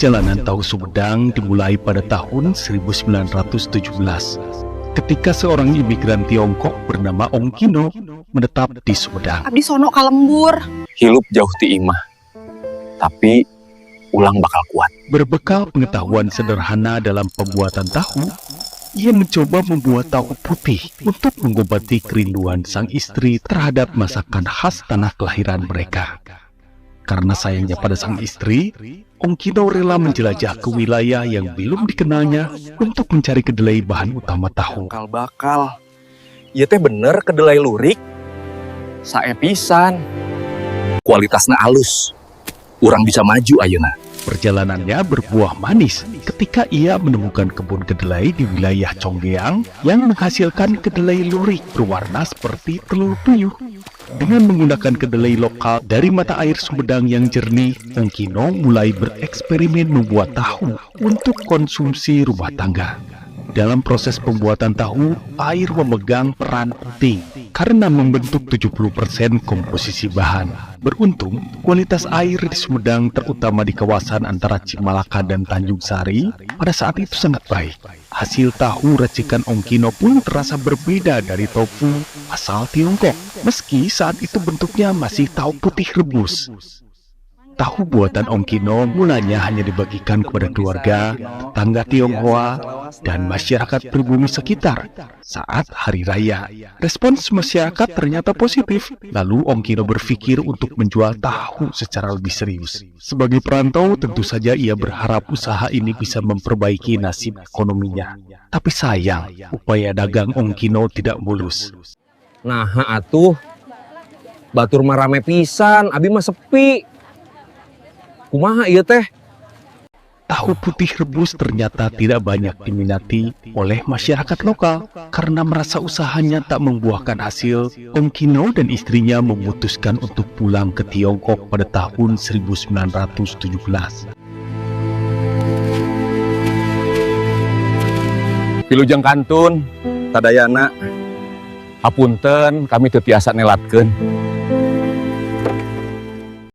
Perjalanan tahu Sumedang dimulai pada tahun 1917 ketika seorang imigran Tiongkok bernama Ong Kino menetap di Sumedang. Abdi sono kalembur. Hilup jauh ti imah, tapi ulang bakal kuat. Berbekal pengetahuan sederhana dalam pembuatan tahu, ia mencoba membuat tahu putih untuk mengobati kerinduan sang istri terhadap masakan khas tanah kelahiran mereka. Karena sayangnya pada sang istri, Ong Kino rela menjelajah ke wilayah yang belum dikenalnya untuk mencari kedelai bahan utama tahu. Bakal. Ieu teh bener kedelai lurik. Sae pisan. Kualitasnya halus. Urang bisa maju ayeuna. Perjalanannya berbuah manis ketika ia menemukan kebun kedelai di wilayah Conggeang yang menghasilkan kedelai lurik berwarna seperti telur puyuh. Dengan menggunakan kedelai lokal dari mata air Sumedang yang jernih, Ong Kino mulai bereksperimen membuat tahu untuk konsumsi rumah tangga. Dalam proses pembuatan tahu, air memegang peran penting karena membentuk 70% komposisi bahan. Beruntung, kualitas air di Sumedang terutama di kawasan antara Cimalaka dan Tanjung Sari pada saat itu sangat baik. Hasil tahu racikan Ong Kino pun terasa berbeda dari tofu asal Tiongkok, meski saat itu bentuknya masih tahu putih rebus. Tahu buatan Ong Kino mulanya hanya dibagikan kepada keluarga, tetangga Tionghoa, dan masyarakat pribumi sekitar saat hari raya. Respons masyarakat ternyata positif. Lalu Ong Kino berpikir untuk menjual tahu secara lebih serius. Sebagai perantau, tentu saja ia berharap usaha ini bisa memperbaiki nasib ekonominya. Tapi sayang, upaya dagang Ong Kino tidak mulus. Nah atuh, batur mah rame pisan, abi mah sepi. Kumaha ieu teh? Tahu putih rebus ternyata tidak banyak diminati oleh masyarakat lokal. Karena merasa usahanya tak membuahkan hasil, Ong Kino dan istrinya memutuskan untuk pulang ke Tiongkok pada tahun 1917. Pilujeng kantun, tadayana. Hapunten kami teu tiasa nelatkeun.